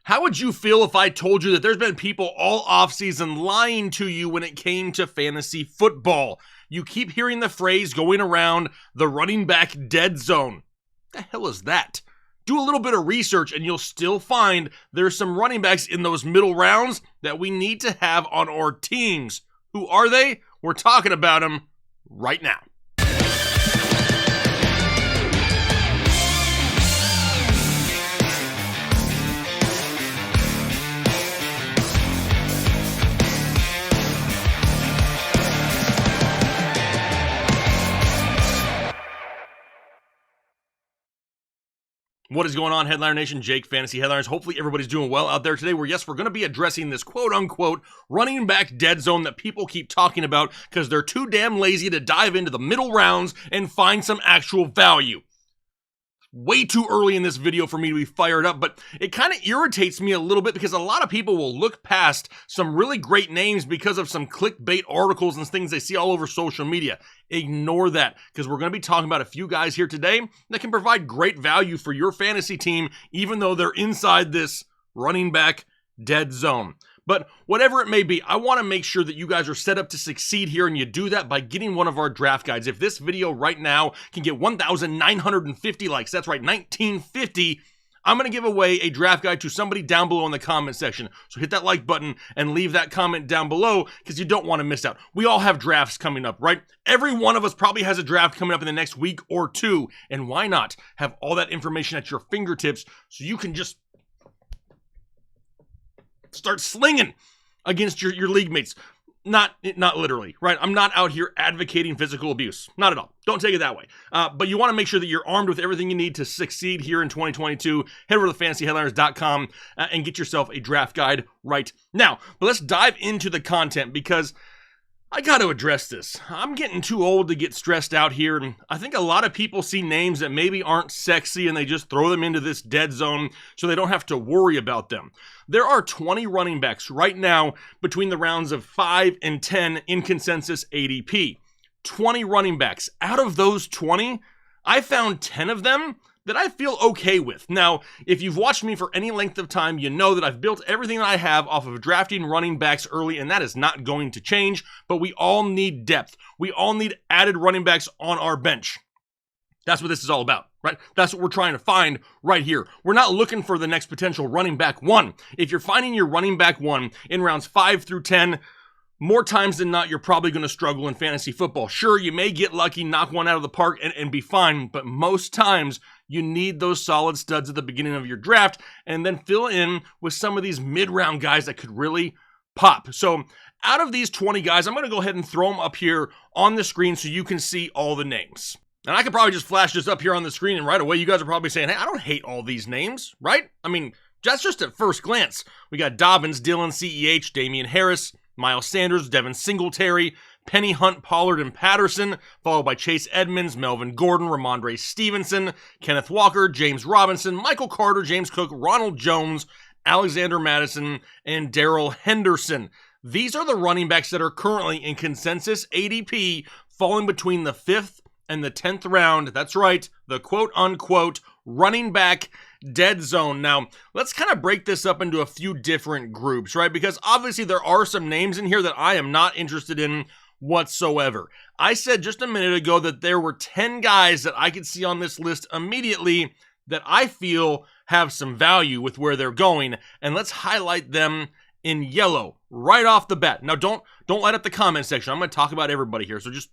How would you feel if I told you that there's been people all offseason lying to you when it came to fantasy football? You keep hearing the phrase going around, the running back dead zone. What the hell is that? Do a little bit of research and you'll still find there's some running backs in those middle rounds that we need to have on our teams. Who are they? We're talking about them right now. What is going on, Headliner Nation? Jake, Fantasy Headliners. Hopefully everybody's doing well out there today. We're going to be addressing this quote-unquote running back dead zone that people keep talking about because they're too damn lazy to dive into the middle rounds and find some actual value. Way too early in this video for me to be fired up, but it kind of irritates me a little bit because a lot of people will look past some really great names because of some clickbait articles and things they see all over social media. Ignore that, because we're going to be talking about a few guys here today that can provide great value for your fantasy team, even though they're inside this running back dead zone. But whatever it may be, I want to make sure that you guys are set up to succeed here, and you do that by getting one of our draft guides. If this video right now can get 1,950 likes, that's right, 1950, I'm going to give away a draft guide to somebody down below in the comment section. So hit that like button and leave that comment down below because you don't want to miss out. We all have drafts coming up, right? Every one of us probably has a draft coming up in the next week or two, and why not have all that information at your fingertips so you can just start slinging against your league mates. Not literally, right? I'm not out here advocating physical abuse. Not at all. Don't take it that way. But you want to make sure that you're armed with everything you need to succeed here in 2022. Head over to fantasyheadliners.com and get yourself a draft guide right now. But let's dive into the content because I got to address this. I'm getting too old to get stressed out here, and I think a lot of people see names that maybe aren't sexy and they just throw them into this dead zone so they don't have to worry about them. There are 20 running backs right now between the rounds of 5 and 10 in consensus ADP. 20 running backs. Out of those 20, I found 10 of them that I feel okay with. Now, if you've watched me for any length of time, you know that I've built everything that I have off of drafting running backs early, and that is not going to change, but we all need depth. We all need added running backs on our bench. That's what this is all about, right? That's what we're trying to find right here. We're not looking for the next potential running back one. If you're finding your running back one in rounds 5 through 10, more times than not, you're probably going to struggle in fantasy football. Sure, you may get lucky, knock one out of the park, and be fine, but most times you need those solid studs at the beginning of your draft and then fill in with some of these mid-round guys that could really pop. So out of these 20 guys, I'm going to go ahead and throw them up here on the screen so you can see all the names. And I could probably just flash this up here on the screen, and right away you guys are probably saying, hey, I don't hate all these names, right? I mean, that's just at first glance. We got Dobbins, Dillon, CEH, Damien Harris, Miles Sanders, Devin Singletary, Penny Hunt, Pollard, and Patterson, followed by Chase Edmonds, Melvin Gordon, Ramondre Stevenson, Kenneth Walker, James Robinson, Michael Carter, James Cook, Ronald Jones, Alexander Madison, and Darrell Henderson. These are the running backs that are currently in consensus ADP, falling between the 5th and the 10th round. That's right, the quote-unquote running back dead zone. Now, let's kind of break this up into a few different groups, right? Because obviously there are some names in here that I am not interested in whatsoever. I said just a minute ago that there were 10 guys that I could see on this list immediately that I feel have some value with where they're going, and let's highlight them in yellow right off the bat. Now, don't light up the comment section. I'm going to talk about everybody here, so just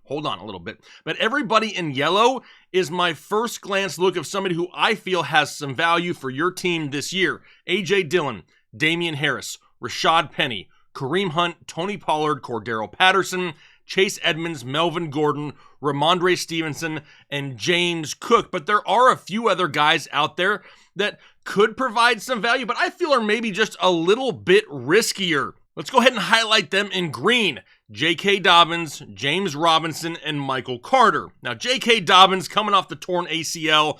hold on a little bit. But everybody in yellow is my first glance look of somebody who I feel has some value for your team this year. A.J. Dillon, Damien Harris, Rashaad Penny, Kareem Hunt, Tony Pollard, Cordero Patterson, Chase Edmonds, Melvin Gordon, Ramondre Stevenson, and James Cook. But there are a few other guys out there that could provide some value, but I feel are maybe just a little bit riskier. Let's go ahead and highlight them in green. J.K. Dobbins, James Robinson, and Michael Carter. Now, J.K. Dobbins coming off the torn ACL.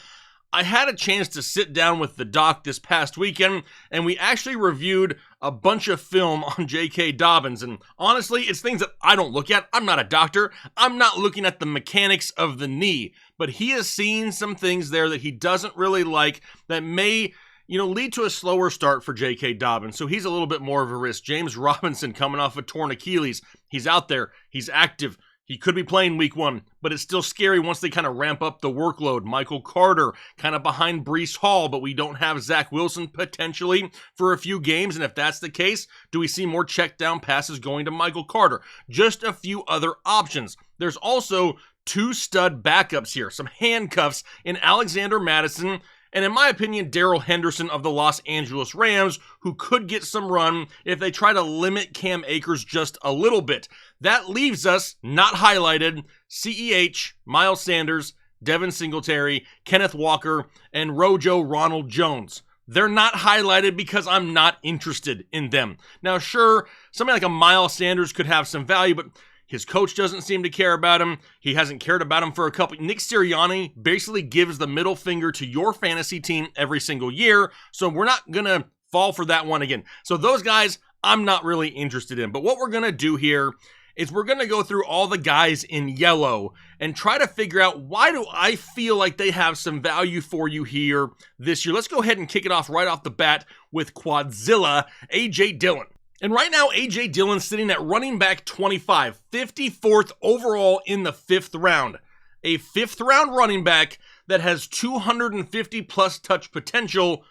I had a chance to sit down with the doc this past weekend, and we actually reviewed a bunch of film on J.K. Dobbins. And honestly, it's things that I don't look at. I'm not a doctor. I'm not looking at the mechanics of the knee. But he has seen some things there that he doesn't really like that may lead to a slower start for J.K. Dobbins, so he's a little bit more of a risk. James Robinson coming off a torn Achilles. He's out there. He's active. He could be playing week 1, but it's still scary once they kind of ramp up the workload. Michael Carter kind of behind Breece Hall, but we don't have Zach Wilson potentially for a few games. And if that's the case, do we see more check down passes going to Michael Carter? Just a few other options. There's also 2 stud backups here, some handcuffs in Alexander Mattison and, in my opinion, Darrell Henderson of the Los Angeles Rams, who could get some run if they try to limit Cam Akers just a little bit. That leaves us, not highlighted, CEH, Miles Sanders, Devin Singletary, Kenneth Walker, and Rojo Ronald Jones. They're not highlighted because I'm not interested in them. Now, sure, somebody like a Miles Sanders could have some value, but his coach doesn't seem to care about him. He hasn't cared about him for a couple. Nick Sirianni basically gives the middle finger to your fantasy team every single year, so we're not going to fall for that one again. So those guys, I'm not really interested in. But what we're going to do here is we're going to go through all the guys in yellow and try to figure out, why do I feel like they have some value for you here this year. Let's go ahead and kick it off right off the bat with Quadzilla, A.J. Dillon. And right now, A.J. Dillon's sitting at running back 25, 54th overall in the 5th round. A 5th round running back that has 250 plus touch potential.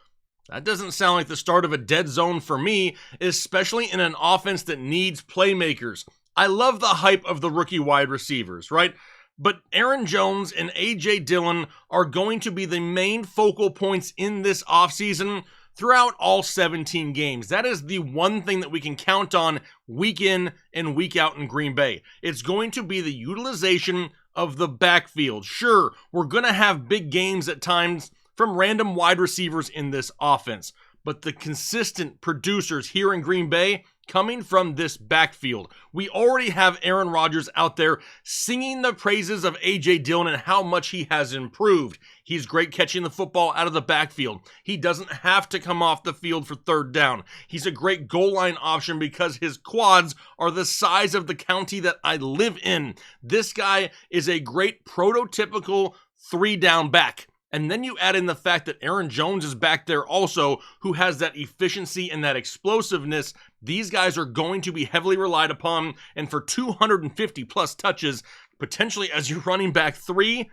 That doesn't sound like the start of a dead zone for me, especially in an offense that needs playmakers. I love the hype of the rookie wide receivers, right? But Aaron Jones and A.J. Dillon are going to be the main focal points in this offseason throughout all 17 games. That is the one thing that we can count on week in and week out in Green Bay. It's going to be the utilization of the backfield. Sure, we're going to have big games at times from random wide receivers in this offense, but the consistent producers here in Green Bay coming from this backfield. We already have Aaron Rodgers out there singing the praises of A.J. Dillon and how much he has improved. He's great catching the football out of the backfield. He doesn't have to come off the field for 3rd down. He's a great goal line option because his quads are the size of the county that I live in. This guy is a great prototypical 3-down back. And then you add in the fact that Aaron Jones is back there also, who has that efficiency and that explosiveness. These guys are going to be heavily relied upon. And for 250 plus touches, potentially as your running back 3,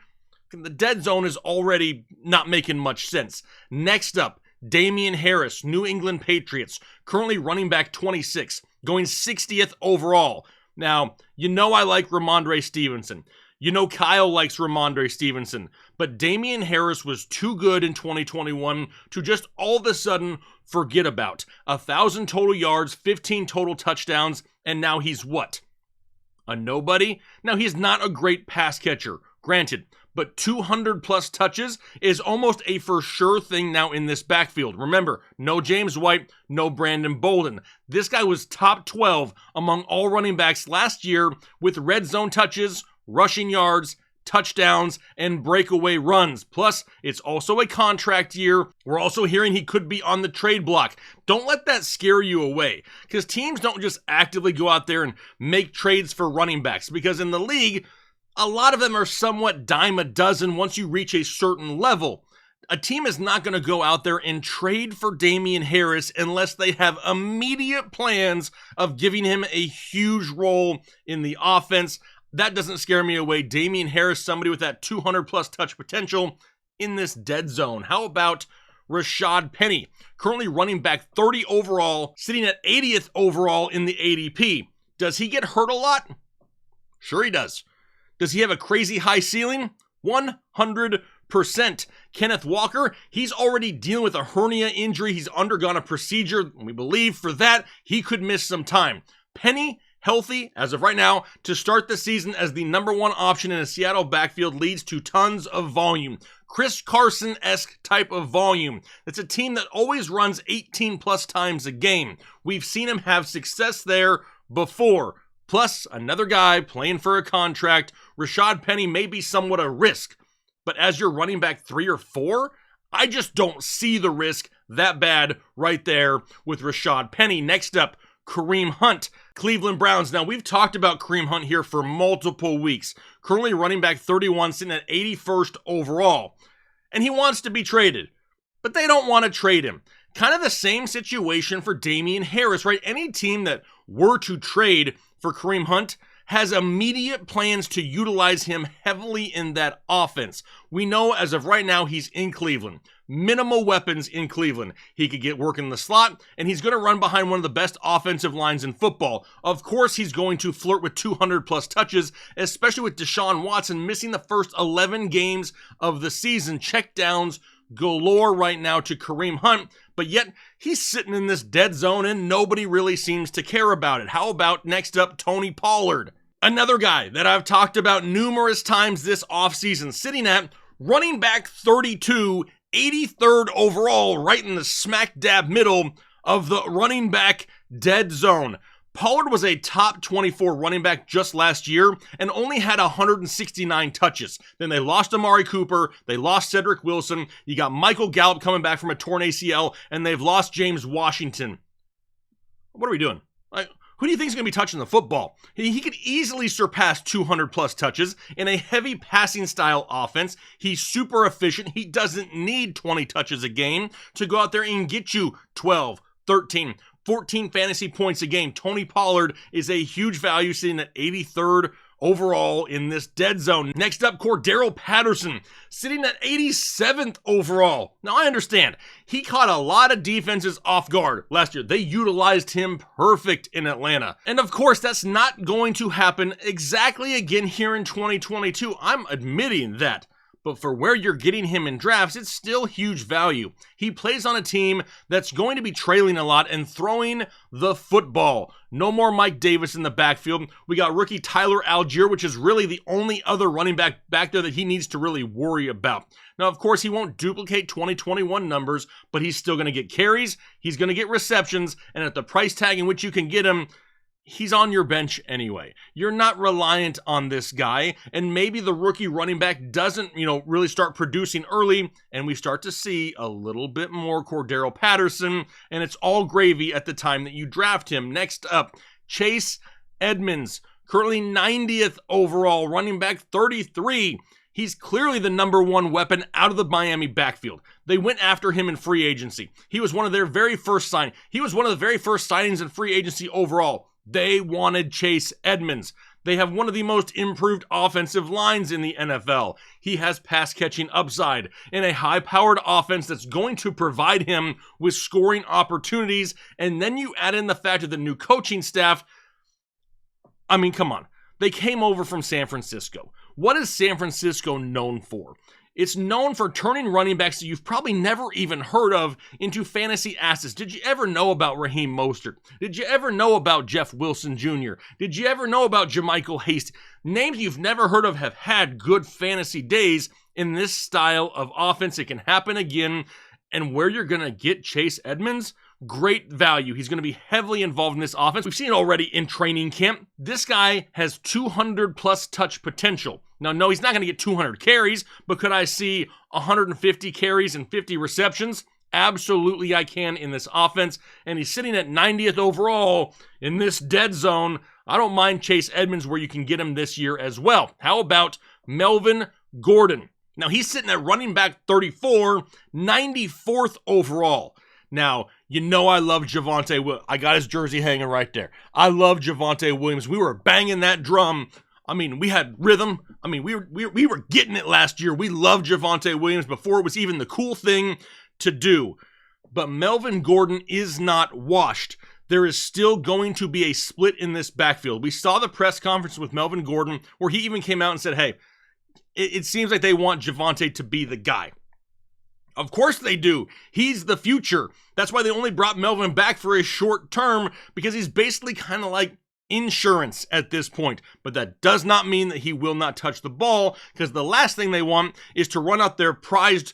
the dead zone is already not making much sense. Next up, Damien Harris, New England Patriots, currently running back 26, going 60th overall. Now, I like Ramondre Stevenson. Kyle likes Ramondre Stevenson, but Damien Harris was too good in 2021 to just all of a sudden forget about. 1,000 total yards, 15 total touchdowns, and now he's what? A nobody? Now, he's not a great pass catcher, granted, but 200 plus touches is almost a for sure thing now in this backfield. Remember, no James White, no Brandon Bolden. This guy was top 12 among all running backs last year with red zone touches, rushing yards, touchdowns, and breakaway runs. Plus, it's also a contract year. We're also hearing he could be on the trade block. Don't let that scare you away, because teams don't just actively go out there and make trades for running backs, because in the league, a lot of them are somewhat dime a dozen once you reach a certain level. A team is not going to go out there and trade for Damien Harris unless they have immediate plans of giving him a huge role in the offense. That doesn't scare me away. Damien Harris, somebody with that 200 plus touch potential in this dead zone. How about Rashaad Penny, currently running back 30 overall, sitting at 80th overall in the ADP. Does he get hurt a lot? Sure he does. Does he have a crazy high ceiling? 100%. Kenneth Walker, he's already dealing with a hernia injury. He's undergone a procedure. We believe for that, he could miss some time. Penny, healthy as of right now to start the season as the number 1 option in a Seattle backfield leads to tons of volume. Chris Carson-esque type of volume. It's a team that always runs 18 plus times a game. We've seen him have success there before. Plus, another guy playing for a contract. Rashaad Penny may be somewhat a risk, but as your running back 3 or 4, I just don't see the risk that bad right there with Rashaad Penny. Next up, Kareem Hunt, Cleveland Browns. Now, we've talked about Kareem Hunt here for multiple weeks. Currently running back 31, sitting at 81st overall. And he wants to be traded. but they don't want to trade him. Kind of the same situation for Damien Harris, right? Any team that were to trade for Kareem Hunt has immediate plans to utilize him heavily in that offense. We know as of right now he's in Cleveland. Minimal weapons in Cleveland. He could get work in the slot, and he's going to run behind one of the best offensive lines in football. Of course, he's going to flirt with 200-plus touches, especially with Deshaun Watson missing the first 11 games of the season. Checkdowns galore right now to Kareem Hunt, but yet he's sitting in this dead zone and nobody really seems to care about it. How about next up, Tony Pollard? Another guy that I've talked about numerous times this offseason, sitting at running back 32, 83rd overall, right in the smack dab middle of the running back dead zone. Pollard was a top 24 running back just last year and only had 169 touches. Then they lost Amari Cooper, they lost Cedric Wilson, you got Michael Gallup coming back from a torn ACL, and they've lost James Washington. What are we doing? Who do you think is going to be touching the football? He could easily surpass 200-plus touches in a heavy passing style offense. He's super efficient. He doesn't need 20 touches a game to go out there and get you 12, 13, 14 fantasy points a game. Tony Pollard is a huge value, sitting at 83rd overall in this dead zone. Next up, Cordero Patterson, sitting at 87th overall. Now, I understand. He caught a lot of defenses off guard last year. They utilized him perfect in Atlanta. And of course, that's not going to happen exactly again here in 2022. I'm admitting that. But for where you're getting him in drafts, it's still huge value. He plays on a team that's going to be trailing a lot and throwing the football. No more Mike Davis in the backfield. We got rookie Tyler Algier, which is really the only other running back there that he needs to really worry about. Now, of course, he won't duplicate 2021 numbers, but he's still going to get carries, he's going to get receptions, and at the price tag in which you can get him, he's on your bench anyway. You're not reliant on this guy, and maybe the rookie running back doesn't, really start producing early, and we start to see a little bit more Cordero Patterson, and it's all gravy at the time that you draft him. Next up, Chase Edmonds, currently 90th overall, running back 33. He's clearly the number one weapon out of the Miami backfield. They went after him in free agency. He was one of their very first signings. He was one of the very first signings in free agency overall. They wanted Chase Edmonds. They have one of the most improved offensive lines in the NFL. He has pass-catching upside in a high-powered offense that's going to provide him with scoring opportunities. And then you add in the fact of the new coaching staff. I mean, come on. They came over from San Francisco. What is San Francisco known for? It's known for turning running backs that you've probably never even heard of into fantasy assets. Did you ever know about Raheem Mostert? Did you ever know about Jeff Wilson Jr.? Did you ever know about Jermichael Hasty? Names you've never heard of have had good fantasy days in this style of offense. It can happen again. And where you're going to get Chase Edmonds, great value. He's going to be heavily involved in this offense. We've seen it already in training camp. This guy has 200-plus touch potential. Now, no, he's not going to get 200 carries, but could I see 150 carries and 50 receptions? Absolutely I can in this offense, and he's sitting at 90th overall in this dead zone. I don't mind Chase Edmonds where you can get him this year as well. How about Melvin Gordon? Now, he's sitting at running back 34, 94th overall. Now, I love Javonte Williams. I got his jersey hanging right there. I love Javonte Williams. We were banging that drum. I mean, we had rhythm. I mean, we were getting it last year. We loved Javonte Williams before it was even the cool thing to do. But Melvin Gordon is not washed. There is still going to be a split in this backfield. We saw the press conference with Melvin Gordon where he even came out and said, hey, it seems like they want Javonte to be the guy. Of course they do. He's the future. That's why they only brought Melvin back for a short term, because he's basically kind of like insurance at this point. But that does not mean that he will not touch the ball, because the last thing they want is to run out their prized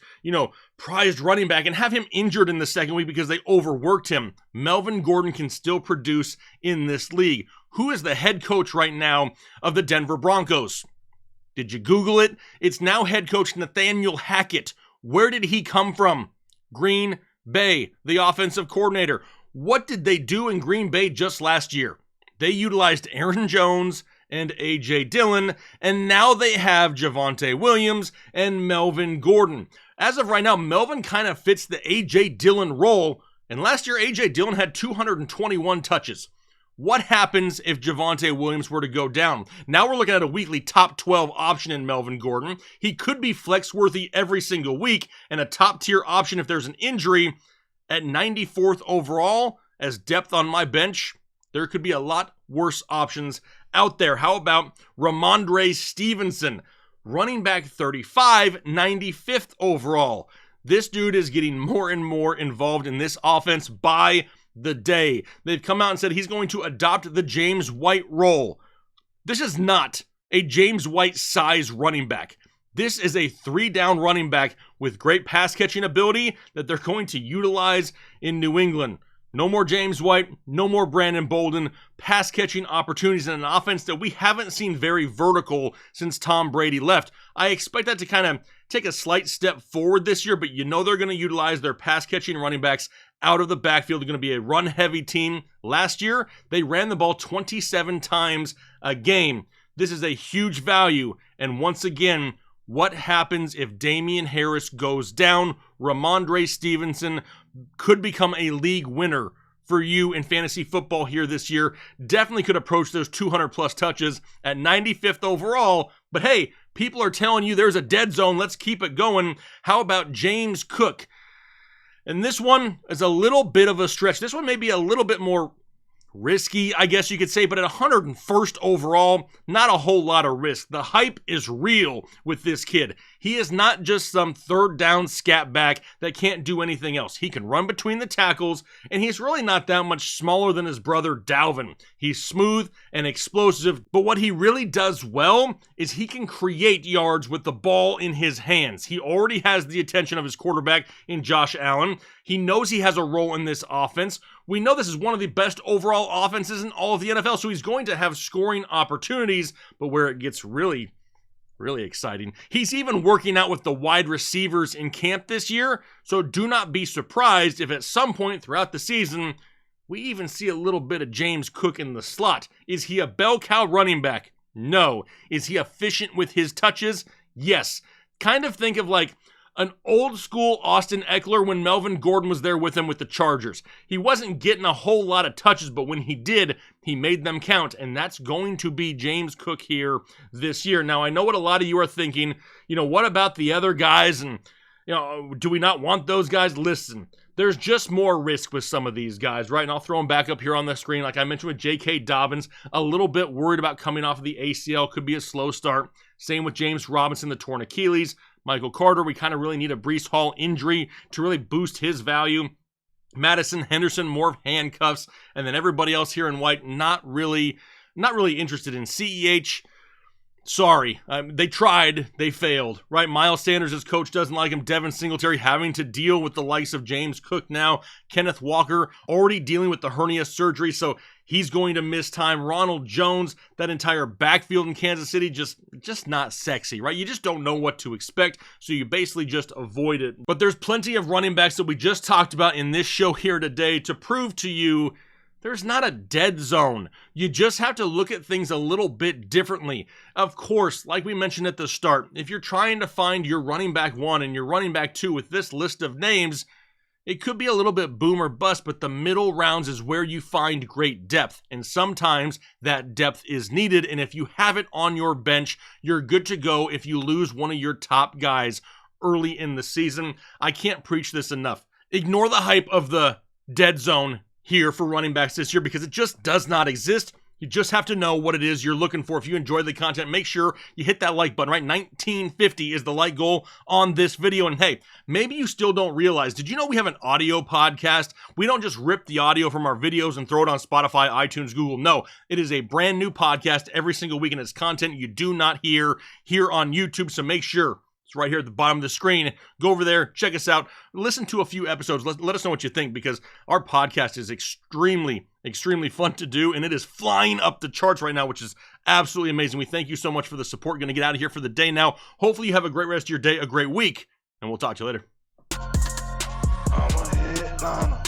running back and have him injured in the second week because they overworked him. Melvin Gordon can still produce in this league. Who is the head coach right now of the Denver Broncos? Did you Google it? It's now head coach Nathaniel Hackett. Where did he come from? Green Bay, the offensive coordinator. What did they do in Green Bay just last year? They utilized Aaron Jones and A.J. Dillon, and now they have Javonte Williams and Melvin Gordon. As of right now, Melvin kind of fits the A.J. Dillon role, and last year A.J. Dillon had 221 touches. What happens if Javonte Williams were to go down? Now we're looking at a weekly top 12 option in Melvin Gordon. He could be flex-worthy every single week and a top-tier option if there's an injury. At 94th overall, as depth on my bench, there could be a lot worse options out there. How about Ramondre Stevenson? Running back 35, 95th overall. This dude is getting more and more involved in this offense by the day. They've come out and said he's going to adopt the James White role. This is not a James White size running back. This is a 3-down running back with great pass catching ability that they're going to utilize in New England. No more James White, no more Brandon Bolden, pass catching opportunities in an offense that we haven't seen very vertical since Tom Brady left. I expect that to kind of take a slight step forward this year, but you know they're going to utilize their pass catching running backs out of the backfield. They're going to be a run heavy team. Last year, they ran the ball 27 times a game. This is a huge value. And once again, what happens if Damien Harris goes down? Ramondre Stevenson could become a league winner for you in fantasy football here this year. Definitely could approach those 200 plus touches at 95th overall. But hey, people are telling you there's a dead zone. Let's keep it going. How about James Cook? And this one is a little bit of a stretch. This one may be a little bit more risky, I guess you could say, but at 101st overall, not a whole lot of risk. The hype is real with this kid. He is not just some third down scat back that can't do anything else. He can run between the tackles, and he's really not that much smaller than his brother Dalvin. He's smooth and explosive, but what he really does well is he can create yards with the ball in his hands. He already has the attention of his quarterback in Josh Allen. He knows he has a role in this offense. We know this is one of the best overall offenses in all of the NFL, so he's going to have scoring opportunities, but where it gets really exciting, he's even working out with the wide receivers in camp this year, so do not be surprised if at some point throughout the season, we even see a little bit of James Cook in the slot. Is he a bell cow running back? No. Is he efficient with his touches? Yes. Kind of think of like an old school Austin Eckler when Melvin Gordon was there with him with the Chargers. He wasn't getting a whole lot of touches, but when he did, he made them count, and that's going to be James Cook here this year. Now, I know what a lot of you are thinking, what about the other guys, and, do we not want those guys? Listen, there's just more risk with some of these guys, right? And I'll throw them back up here on the screen. Like I mentioned with J.K. Dobbins, a little bit worried about coming off of the ACL. Could be a slow start. Same with James Robinson, the torn Achilles. Michael Carter, we kind of really need a Breece Hall injury to really boost his value. Madison, Henderson, more of handcuffs. And then everybody else here in white, not really interested in CEH. Sorry, they tried, they failed, right? Miles Sanders, his coach, doesn't like him. Devin Singletary having to deal with the likes of James Cook now. Kenneth Walker already dealing with the hernia surgery, so he's going to miss time. Ronald Jones, that entire backfield in Kansas City, just not sexy, right? You just don't know what to expect, so you basically just avoid it. But there's plenty of running backs that we just talked about in this show here today to prove to you there's not a dead zone. You just have to look at things a little bit differently. Of course, like we mentioned at the start, if you're trying to find your running back 1 and your running back 2 with this list of names, it could be a little bit boom or bust, but the middle rounds is where you find great depth. And sometimes that depth is needed. And if you have it on your bench, you're good to go if you lose one of your top guys early in the season. I can't preach this enough. Ignore the hype of the dead zone here for running backs this year because it just does not exist. You just have to know what it is you're looking for. If you enjoyed the content, make sure you hit that like button, right? 1950 is the like goal on this video. And hey, maybe you still don't realize, did you know we have an audio podcast? We don't just rip the audio from our videos and throw it on Spotify, iTunes, Google. No, it is a brand new podcast every single week, and it's content you do not hear here on YouTube. So make sure it's right here at the bottom of the screen. Go over there, check us out, listen to a few episodes. Let us know what you think because our podcast is extremely fun to do, and it is flying up the charts right now, which is absolutely amazing. We thank you so much for the support. Going to get out of here for the day now. Hopefully you have a great rest of your day, a great week, and we'll talk to you later. I'm a headliner.